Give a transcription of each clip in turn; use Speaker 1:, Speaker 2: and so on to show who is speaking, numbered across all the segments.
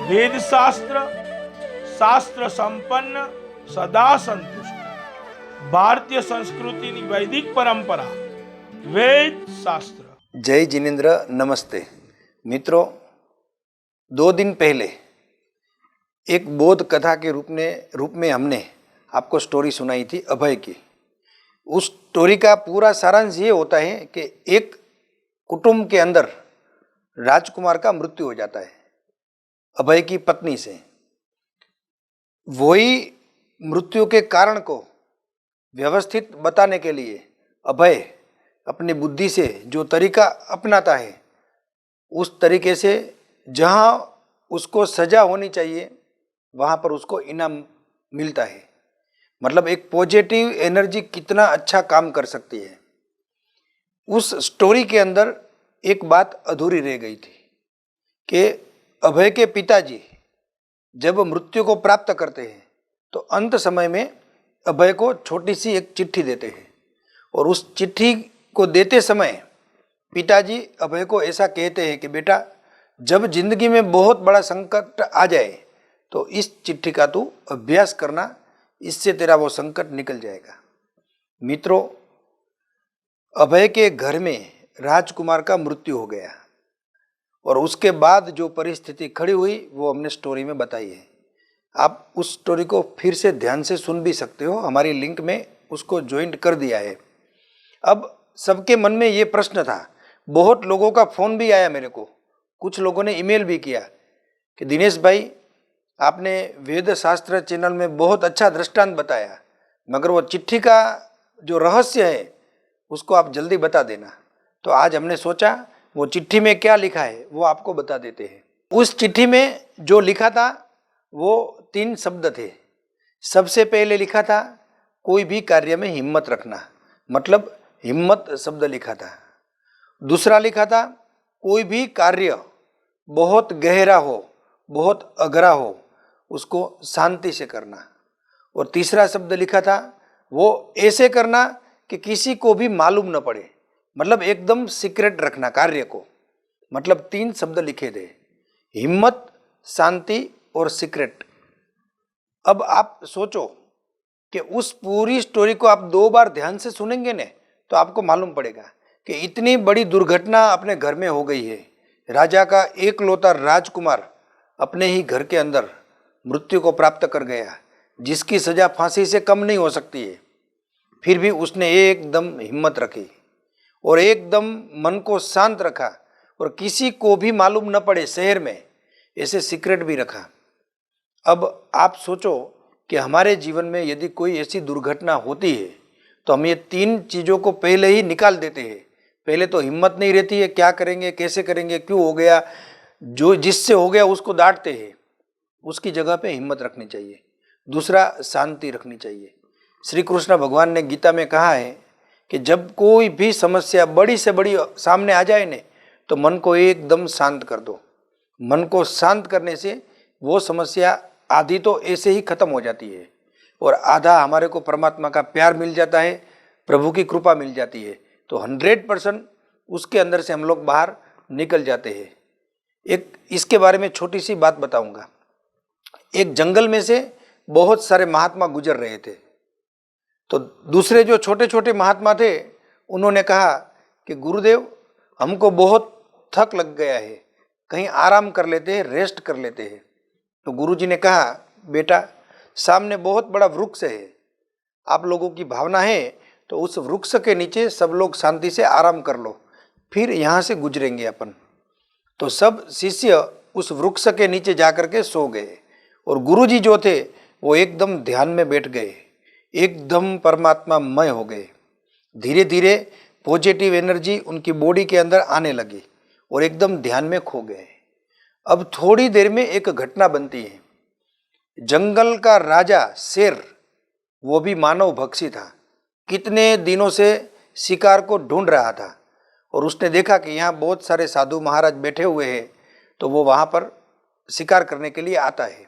Speaker 1: वेद शास्त्र शास्त्र संपन्न सदा संतुष्ट भारतीय संस्कृति वैदिक परंपरा वेद शास्त्र।
Speaker 2: जय जिनेन्द्र, नमस्ते मित्रों। 2 दिन पहले एक बोध कथा के रूप में हमने आपको स्टोरी सुनाई थी अभय की। उस स्टोरी का पूरा सारांश ये होता है कि एक कुटुंब के अंदर राजकुमार का मृत्यु हो जाता है अभय की पत्नी से। वही मृत्यु के कारण को व्यवस्थित बताने के लिए अभय अपनी बुद्धि से जो तरीका अपनाता है उस तरीके से जहाँ उसको सजा होनी चाहिए वहाँ पर उसको इनाम मिलता है। मतलब एक पॉजिटिव एनर्जी कितना अच्छा काम कर सकती है। उस स्टोरी के अंदर एक बात अधूरी रह गई थी कि अभय के पिताजी जब मृत्यु को प्राप्त करते हैं तो अंत समय में अभय को छोटी सी एक चिट्ठी देते हैं और उस चिट्ठी को देते समय पिताजी अभय को ऐसा कहते हैं कि बेटा, जब जिंदगी में बहुत बड़ा संकट आ जाए तो इस चिट्ठी का तू अभ्यास करना, इससे तेरा वो संकट निकल जाएगा। मित्रों, अभय के घर में राजकुमार का मृत्यु हो गया और उसके बाद जो परिस्थिति खड़ी हुई वो हमने स्टोरी में बताई है। आप उस स्टोरी को फिर से ध्यान से सुन भी सकते हो, हमारी लिंक में उसको ज्वाइंट कर दिया है। अब सबके मन में ये प्रश्न था, बहुत लोगों का फ़ोन भी आया मेरे को, कुछ लोगों ने ईमेल भी किया कि दिनेश भाई, आपने वेद शास्त्र चैनल में बहुत अच्छा दृष्टांत बताया, मगर वो चिट्ठी का जो रहस्य है उसको आप जल्दी बता देना। तो आज हमने सोचा वो चिट्ठी में क्या लिखा है वो आपको बता देते हैं। उस चिट्ठी में जो लिखा था वो 3 शब्द थे। सबसे पहले लिखा था कोई भी कार्य में हिम्मत रखना, मतलब हिम्मत शब्द लिखा था। दूसरा लिखा था कोई भी कार्य बहुत गहरा हो, बहुत अघरा हो, उसको शांति से करना। और तीसरा शब्द लिखा था वो ऐसे करना कि किसी को भी मालूम न पड़े, मतलब एकदम सीक्रेट रखना कार्य को। मतलब 3 शब्द लिखे थे, हिम्मत, शांति और सीक्रेट। अब आप सोचो कि उस पूरी स्टोरी को आप 2 बार ध्यान से सुनेंगे ने तो आपको मालूम पड़ेगा कि इतनी बड़ी दुर्घटना अपने घर में हो गई है। राजा का एकलौता राजकुमार अपने ही घर के अंदर मृत्यु को प्राप्त कर गया, जिसकी सजा फांसी से कम नहीं हो सकती है। फिर भी उसने एकदम हिम्मत रखी और एकदम मन को शांत रखा और किसी को भी मालूम न पड़े शहर में, ऐसे सीक्रेट भी रखा। अब आप सोचो कि हमारे जीवन में यदि कोई ऐसी दुर्घटना होती है तो हम ये 3 चीज़ों को पहले ही निकाल देते हैं। पहले तो हिम्मत नहीं रहती है, क्या करेंगे, कैसे करेंगे, क्यों हो गया, जो जिससे हो गया उसको डांटते हैं। उसकी जगह पे हिम्मत रखनी चाहिए। दूसरा, शांति रखनी चाहिए। श्री कृष्ण भगवान ने गीता में कहा है कि जब कोई भी समस्या बड़ी से बड़ी सामने आ जाए ने तो मन को एकदम शांत कर दो। मन को शांत करने से वो समस्या आधी तो ऐसे ही खत्म हो जाती है और आधा हमारे को परमात्मा का प्यार मिल जाता है, प्रभु की कृपा मिल जाती है। तो 100% उसके अंदर से हम लोग बाहर निकल जाते हैं। एक इसके बारे में छोटी सी बात बताऊंगा। एक जंगल में से बहुत सारे महात्मा गुजर रहे थे। तो दूसरे जो छोटे छोटे महात्मा थे उन्होंने कहा कि गुरुदेव, हमको बहुत थक लग गया है, कहीं आराम कर लेते हैं, रेस्ट कर लेते हैं। तो गुरुजी ने कहा, बेटा, सामने बहुत बड़ा वृक्ष है, आप लोगों की भावना है तो उस वृक्ष के नीचे सब लोग शांति से आराम कर लो, फिर यहाँ से गुजरेंगे अपन। तो सब शिष्य उस वृक्ष के नीचे जाकर के सो गए और गुरुजी जो थे वो एकदम ध्यान में बैठ गए, एकदम परमात्मामय हो गए। धीरे धीरे पॉजिटिव एनर्जी उनकी बॉडी के अंदर आने लगी और एकदम ध्यान में खो गए। अब थोड़ी देर में एक घटना बनती है। जंगल का राजा शेर, वो भी मानव भक्षी था, कितने दिनों से शिकार को ढूंढ रहा था और उसने देखा कि यहाँ बहुत सारे साधु महाराज बैठे हुए हैं, तो वो वहाँ पर शिकार करने के लिए आता है।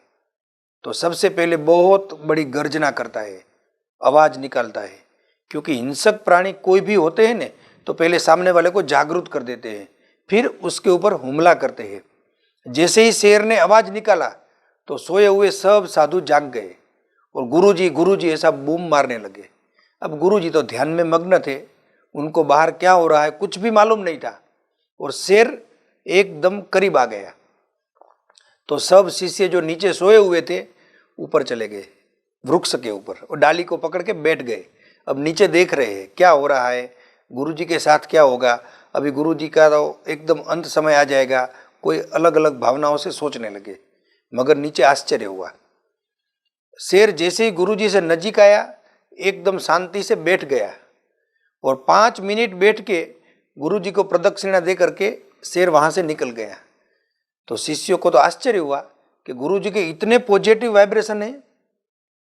Speaker 2: तो सबसे पहले बहुत बड़ी गर्जना करता है, आवाज़ निकालता है, क्योंकि हिंसक प्राणी कोई भी होते हैं न तो पहले सामने वाले को जागरूक कर देते हैं, फिर उसके ऊपर हमला करते हैं। जैसे ही शेर ने आवाज निकाला तो सोए हुए सब साधु जाग गए और गुरुजी ऐसा बूम मारने लगे। अब गुरुजी तो ध्यान में मग्न थे, उनको बाहर क्या हो रहा है कुछ भी मालूम नहीं था, और शेर एकदम करीब आ गया। तो सब शिष्य जो नीचे सोए हुए थे ऊपर चले गए वृक्ष के ऊपर और डाली को पकड़ के बैठ गए। अब नीचे देख रहे हैं क्या हो रहा है, गुरुजी के साथ क्या होगा, अभी गुरुजी का तो एकदम अंत समय आ जाएगा। कोई अलग अलग भावनाओं से सोचने लगे, मगर नीचे आश्चर्य हुआ। शेर जैसे ही गुरुजी से नजीक आया एकदम शांति से बैठ गया और 5 मिनट बैठ के गुरुजी को प्रदक्षिणा दे करके शेर वहां से निकल गया। तो शिष्यों को तो आश्चर्य हुआ कि गुरुजी के इतने पॉजिटिव वाइब्रेशन है,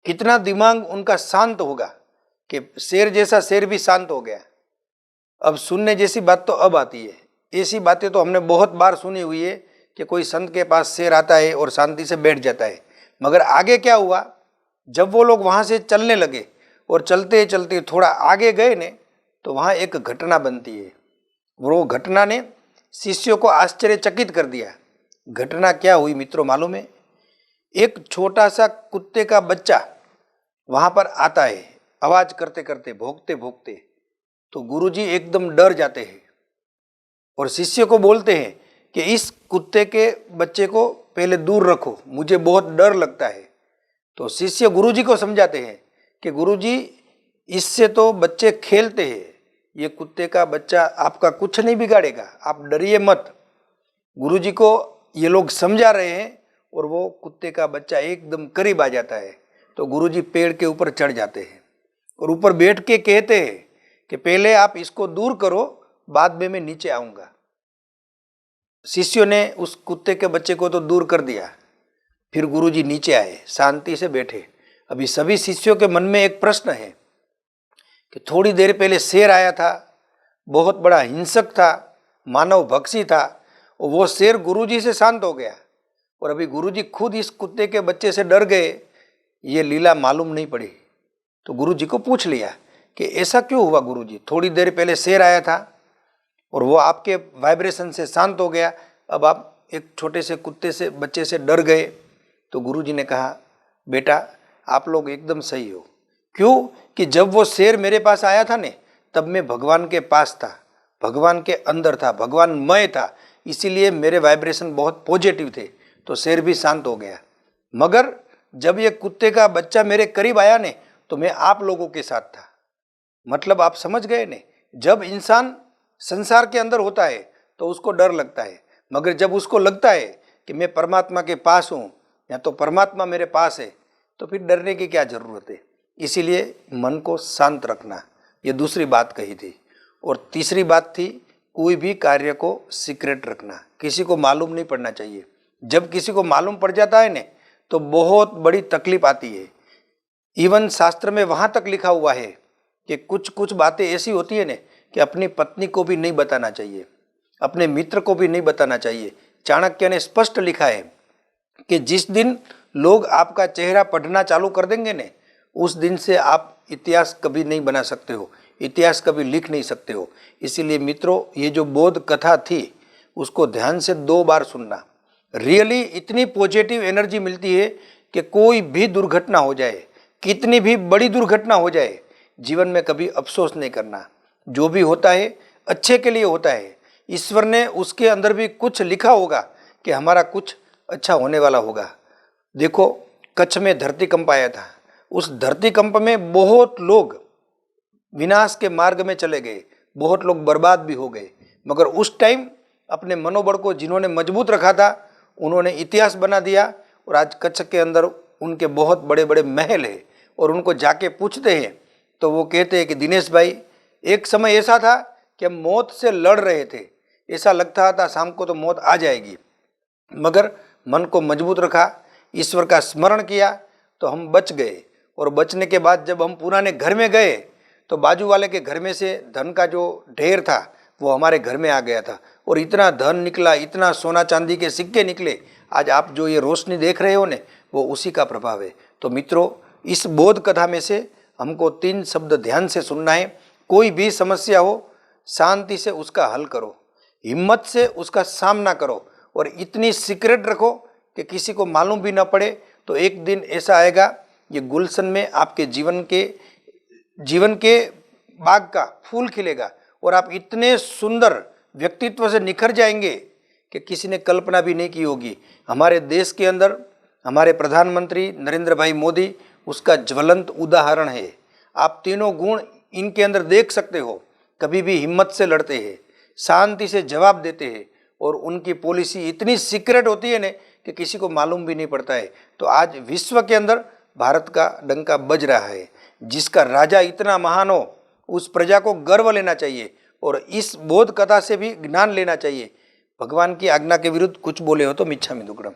Speaker 2: कितना दिमाग उनका शांत होगा कि शेर जैसा शेर भी शांत हो गया। अब सुनने जैसी बात तो अब आती है। ऐसी बातें तो हमने बहुत बार सुनी हुई है कि कोई संत के पास शेर आता है और शांति से बैठ जाता है, मगर आगे क्या हुआ, जब वो लोग वहां से चलने लगे और चलते चलते थोड़ा आगे गए ने तो वहां एक घटना बनती है। वो घटना ने शिष्यों को आश्चर्यचकित कर दिया। घटना क्या हुई मित्रों मालूम है? एक छोटा सा कुत्ते का बच्चा वहां पर आता है आवाज करते करते भौंकते भौंकते। तो गुरुजी एकदम डर जाते हैं और शिष्य को बोलते हैं कि इस कुत्ते के बच्चे को पहले दूर रखो, मुझे बहुत डर लगता है। तो शिष्य गुरुजी को समझाते हैं कि गुरुजी इससे तो बच्चे खेलते हैं, ये कुत्ते का बच्चा आपका कुछ नहीं बिगाड़ेगा, आप डरिए मत। गुरुजी को ये लोग समझा रहे हैं और वो कुत्ते का बच्चा एकदम करीब आ जाता है। तो गुरुजी पेड़ के ऊपर चढ़ जाते हैं और ऊपर बैठ के कहते हैं कि पहले आप इसको दूर करो, बाद में मैं नीचे आऊंगा। शिष्यों ने उस कुत्ते के बच्चे को तो दूर कर दिया, फिर गुरुजी नीचे आए, शांति से बैठे। अभी सभी शिष्यों के मन में एक प्रश्न है कि थोड़ी देर पहले शेर आया था, बहुत बड़ा हिंसक था, मानव भक्षी था, और वो शेर गुरुजी से शांत हो गया और अभी गुरुजी खुद इस कुत्ते के बच्चे से डर गए। ये लीला मालूम नहीं पड़ी। तो गुरुजी को पूछ लिया कि ऐसा क्यों हुआ गुरुजी, थोड़ी देर पहले शेर आया था और वो आपके वाइब्रेशन से शांत हो गया, अब आप एक छोटे से कुत्ते से बच्चे से डर गए। तो गुरुजी ने कहा बेटा आप लोग एकदम सही हो। क्यों कि जब वो शेर मेरे पास आया था ने तब मैं भगवान के पास था, भगवान के अंदर था, भगवान मय था, इसीलिए मेरे वाइब्रेशन बहुत पॉजिटिव थे, तो शेर भी शांत हो गया। मगर जब ये कुत्ते का बच्चा मेरे करीब आया ने तो मैं आप लोगों के साथ था। मतलब आप समझ गए ने, जब इंसान संसार के अंदर होता है तो उसको डर लगता है, मगर जब उसको लगता है कि मैं परमात्मा के पास हूँ या तो परमात्मा मेरे पास है, तो फिर डरने की क्या जरूरत है। इसीलिए मन को शांत रखना, ये दूसरी बात कही थी। और तीसरी बात थी कोई भी कार्य को सीक्रेट रखना, किसी को मालूम नहीं पड़ना चाहिए। जब किसी को मालूम पड़ जाता है ने तो बहुत बड़ी तकलीफ आती है। इवन शास्त्र में वहां तक लिखा हुआ है कि कुछ कुछ बातें ऐसी होती है ने कि अपनी पत्नी को भी नहीं बताना चाहिए, अपने मित्र को भी नहीं बताना चाहिए। चाणक्य ने स्पष्ट लिखा है कि जिस दिन लोग आपका चेहरा पढ़ना चालू कर देंगे ने उस दिन से आप इतिहास कभी नहीं बना सकते हो, इतिहास कभी लिख नहीं सकते हो। इसीलिए मित्रों ये जो बोध कथा थी उसको ध्यान से 2 बार सुनना। रियली इतनी पॉजिटिव एनर्जी मिलती है कि कोई भी दुर्घटना हो जाए, कितनी भी बड़ी दुर्घटना हो जाए, जीवन में कभी अफसोस नहीं करना। जो भी होता है अच्छे के लिए होता है। ईश्वर ने उसके अंदर भी कुछ लिखा होगा कि हमारा कुछ अच्छा होने वाला होगा। देखो कच्छ में धरतीकंप आया था, उस धरतीकंप में बहुत लोग विनाश के मार्ग में चले गए, बहुत लोग बर्बाद भी हो गए, मगर उस टाइम अपने मनोबल को जिन्होंने मजबूत रखा था उन्होंने इतिहास बना दिया। और आज कच्छ के अंदर उनके बहुत बड़े बड़े महल है और उनको जाके पूछते हैं तो वो कहते हैं कि दिनेश भाई एक समय ऐसा था कि हम मौत से लड़ रहे थे, ऐसा लगता था शाम को तो मौत आ जाएगी, मगर मन को मजबूत रखा, ईश्वर का स्मरण किया तो हम बच गए। और बचने के बाद जब हम पुराने घर में गए तो बाजू वाले के घर में से धन का जो ढेर था वो हमारे घर में आ गया था और इतना धन निकला, इतना सोना चांदी के सिक्के निकले। आज आप जो ये रोशनी देख रहे हो ने वो उसी का प्रभाव है। तो मित्रों इस बोध कथा में से हमको 3 शब्द ध्यान से सुनना है। कोई भी समस्या हो शांति से उसका हल करो, हिम्मत से उसका सामना करो और इतनी सीक्रेट रखो कि किसी को मालूम भी ना पड़े। तो एक दिन ऐसा आएगा, ये गुलशन में आपके जीवन के बाग का फूल खिलेगा और आप इतने सुंदर व्यक्तित्व से निखर जाएंगे कि किसी ने कल्पना भी नहीं की होगी। हमारे देश के अंदर हमारे प्रधानमंत्री नरेंद्र भाई मोदी उसका ज्वलंत उदाहरण है। आप तीनों गुण इनके अंदर देख सकते हो। कभी भी हिम्मत से लड़ते हैं, शांति से जवाब देते हैं और उनकी पॉलिसी इतनी सीक्रेट होती है ना कि किसी को मालूम भी नहीं पड़ता है। तो आज विश्व के अंदर भारत का डंका बज रहा है। जिसका राजा इतना महान हो उस प्रजा को गर्व लेना चाहिए और इस बोध कथा से भी ज्ञान लेना चाहिए। भगवान की आज्ञा के विरुद्ध कुछ बोले हो तो मिच्छामि दुक्कडम।